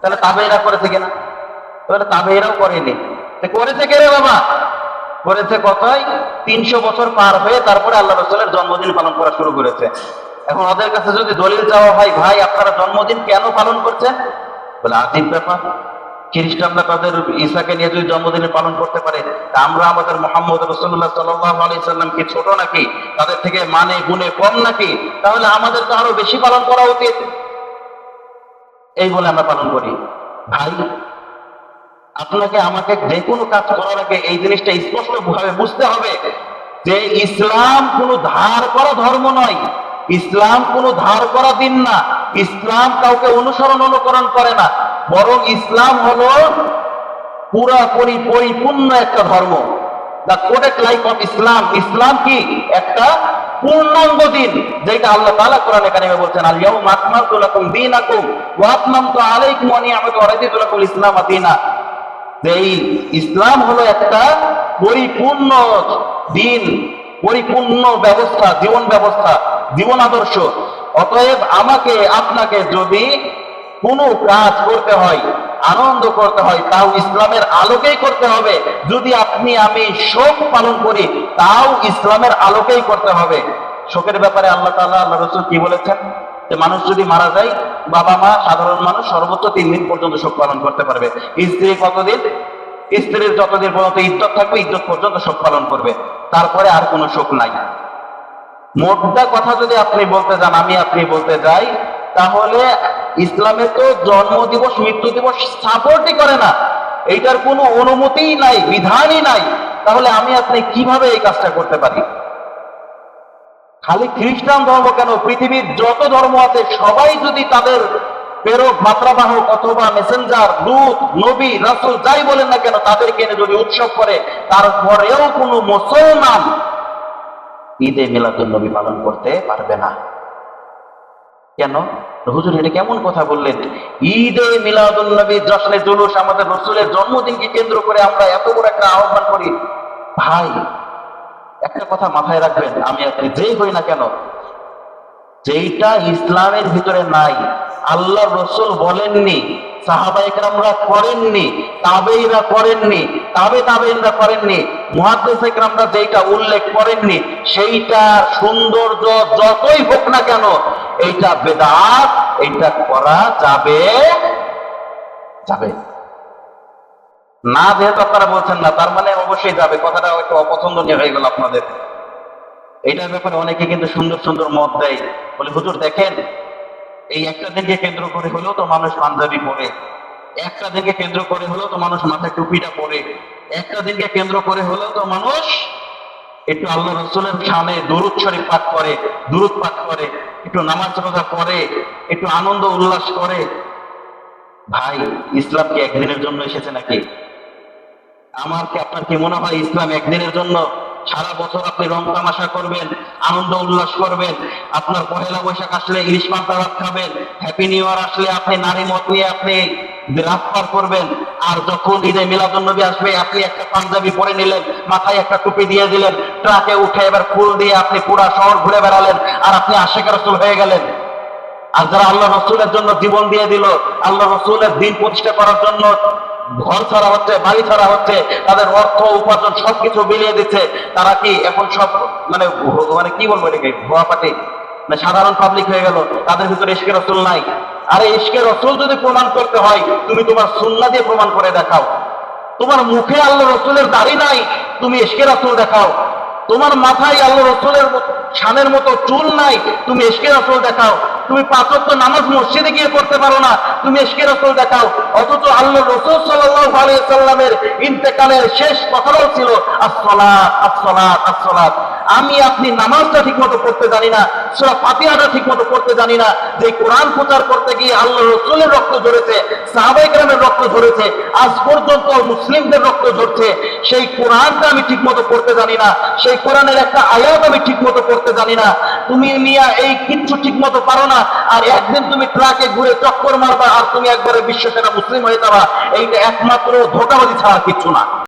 তাহলে তাবেঈরা করেছে কিনা? তাহলে তাবেঈরাও করেনি। করেছে কে রে বাবা? করেছে কতই 300 বছর পার হয়ে তারপরে আল্লাহ রাসূলের জন্মদিন পালন করা শুরু করেছে। এখন ওদের কাছে যদি দলিল চাওয়া হয়, ভাই আপনারা জন্মদিন কেন পালন করছেন, বলে আজীব ব্যাপার, খ্রিস্টানরা তাদের ঈসাকে নিয়ে যদি জন্মদিন পালন করতে পারে, আমরা আমাদের মুহাম্মদ রাসূলুল্লাহ সাল্লাল্লাহু আলাইহি সাল্লাম কি ছোট নাকি? তাদের থেকে মানে গুণে কম নাকি? তাহলে আমাদের তো আরো বেশি পালন করা উচিত, এই বলে আমরা পালন করি। ভাই আপনাকে আমাকে যে কোনো কাজ করার আগে এই জিনিসটা স্পষ্ট ভাবে বুঝতে হবে যে ইসলাম কোনো ধার করা ধর্ম নয়, ইসলাম কোনো ধার করা দিন না, ইসলাম কাউকে অনুকরণ করে না, বরং ইসলাম হলো পুরাপুরি পরিপূর্ণ একটা ধর্ম। The coded life of Islam. ইসলাম কি? একটা পূর্ণাঙ্গ দিন, যেটা আল্লাহ তাআলা কোরআনে কারিমে বলছেন, আল ইয়াউমা আকমালতু লাকুম দীনাকুম ওয়া আতমামতু আলাইকুম ওয়া নি'মাতু ওয়া রাদিতু লাকুল ইসলাম দীনা। যে এই ইসলাম হলো একটা পরিপূর্ণ দিন, পরিপূর্ণ ব্যবস্থা, জীবন ব্যবস্থা, জীবন আদর্শ। অতএব আমাকে আপনাকে যদি কোনো কাজ করতে হয়, আনন্দ করতে হয়, তাও ইসলামের আলোকেই করতে হবে। যদি আপনি আমি শোক পালন করি, তাও ইসলামের আলোকেই করতে হবে। শোকের ব্যাপারে আল্লাহ তাআলা, আল্লাহ রাসূল কি বলেছেন? যে মানুষ যদি মারা যায়, বাবা মা, সাধারণ মানুষ সর্বোচ্চ 3 দিন পর্যন্ত শোক পালন করতে পারবে। স্ত্রী কতদিন? স্ত্রীর যতদিন পর্যন্ত ইদ্যত থাকবে, ইদ্যত পর্যন্ত শোক পালন করবে, তারপরে আর কোনো শোক নাই। মোদ্দা কথা যদি আপনি বলতে যান, আমি আপনি বলতে যাই, তাহলে ইসলামে তো জন্ম দিবস, মৃত্যু দিবস সাপোর্টই করে না, এইটার কোনো অনুমতিই নাই, বিধানই নাই। তাহলে আমি আপনি কিভাবে এই কাজটা করতে পারি? খালি খ্রিস্টান ধর্ম কেন, পৃথিবীর যত ধর্ম আছে সবাই যদি তাদের প্রেরক, মাত্রাবাহক অথবা মেসেঞ্জার, দূত, নবী, রাসূল যাই বলেন না কেন, তাদেরকে এনে যদি উৎসব করে, তারপরেও কোনো মুসলমান ঈদে মিলাদুন নবী পালন করতে পারবে না। কেন? হুজুর এটা কেমন কথা বললেন? ঈদে মিলাদুন নবী, জশ্নে জুলুস, আমাদের রাসূলের জন্মদিনকে কেন্দ্র করে আমরা এত বড় একটা আহ্বান করি। ভাই একটা কথা মাথায় রাখবেন, আমি আপনি যেই হই না কেন, যেইটা ইসলামের ভিতরে নাই, আল্লাহ রাসূল বলেননি, সাহাবায়ে কেরামরা করেননি, তাবেঈরা করেননি, তাবেঈনরা করেননি, মুহাদ্দিসে কেরামরা যেটা উল্লেখ করেননি, সেইটা সৌন্দর্য যতই হোক না কেন, এইটা বেদাত, এইটা করা যাবে যাবে না। যেহেতু আপনারা বলছেন না, তার মানে অবশ্যই যাবে। কথাটা একটু অপছন্দনীয় হয়ে গেল আপনাদের। এইটার ব্যাপারে অনেকে কিন্তু সুন্দর সুন্দর মত দেয়, বলে হুজুর দেখেন, এই একটা দিনকে কেন্দ্র করে হলেও তো মানুষ পাঞ্জাবি পরে, একটা দিনকে কেন্দ্র করে হলেও তো মানুষ মাথায় টুপিটা পরে, একটা দিনকে কেন্দ্র করে হলেও তো মানুষ একটু আল্লাহ রাসূলের শানে দরুদ শরীফ পাঠ করে, দুরূদ পাঠ করে, একটু নামাজ রোজা করে, একটু আনন্দ উল্লাস করে। ভাই ইসলাম কি একদিনের জন্য এসেছে নাকি? আমার কি, আপনার কি মনে হয় ইসলাম একদিনের জন্য? সারা বছর আপনি রং তামাশা করবেন, আনন্দ উল্লাস করবেন, আপনার পহেলা বৈশাখ আসলে ইলিশ মাছ ভাত খাবেন, হ্যাপি নিউ ইয়ার আসলে আপনি নারী মত নিয়ে আপনি রাত পার করবেন, আর যখন ঈদে মিলাদুন নবী আসবে আপনি একটা পাঞ্জাবি পরে নিলেন, মাথায় একটা টুপি দিয়ে দিলেন, ট্রাকে উঠে এবার ফুল দিয়ে আপনি পুরা শহর ঘুরে বেড়ালেন, আর আপনি আশিক রাসূল হয়ে গেলেন। আর যারা আল্লাহ রাসূলের জন্য জীবন দিয়ে দিল, আল্লাহ রাসূলের দিন প্রতিষ্ঠা করার জন্য ঘর ছাড়া হচ্ছে, বাড়ি ছাড়া হচ্ছে, তাদের অর্থ উপার্জন সবকিছু বিলিয়ে দিচ্ছে, তারা কি এখন সব মানে মানে কি বলবো এটাকে, ভুয়া পার্টি, মানে সাধারণ পাবলিক হয়ে গেল? তাদের ভিতরে ইশকে রাসূল নাই। আরে ইশকে রাসূল যদি প্রমাণ করতে হয়, তুমি তোমার সুন্নাহ দিয়ে প্রমাণ করে দেখাও। তোমার মুখে আল্লাহ রাসূলের দাড়ি নাই, তুমি ইশকে রাসূল দেখাও। তোমার মাথায় আল্লাহ রাসূলের শানের মতো চুল নাই, তুমি ইশকে রাসূল দেখাও। তুমি 5 ওয়াক্ত নামাজ মসজিদে গিয়ে পড়তে পারো না, তুমি ইশকে রাসূল দেখাও। অথচ আল্লাহ রাসূল সাল্লাল্লাহু আলাইহি সাল্লামের ইন্তেকালের শেষ কথাটাও ছিল আস-সালাত, আস-সালাত, আস-সালাত। আমি আপনি নামাজটা ঠিকমতো পড়তে জানি না, সূরা ফাতিহাটা ঠিকমতো পড়তে জানি না, যে কোরআন প্রচার করতে গিয়ে আল্লাহ রাসূলের রক্ত ঝরেছে, সাহাবায়ে কেরামের রক্ত ঝরেছে, আজ পর্যন্ত মুসলিমদের রক্ত ঝরছে, সেই কোরআনটা আমি ঠিকমতো পড়তে জানি না, সেই কোরআনের একটা আয়াত আমি ঠিকমতো পড়তে জানি না। তুমি মিয়া এই কিচ্ছু ঠিকমতো পারো না, আর একদিন তুমি ট্রাকে ঘুরে চক্কর মারবা আর তুমি একবারে বিশ্ব সেরা মুসলিম হয়ে যাবা। এইটা একমাত্র ধোঁকাবাজি ছাড়া কিচ্ছু না।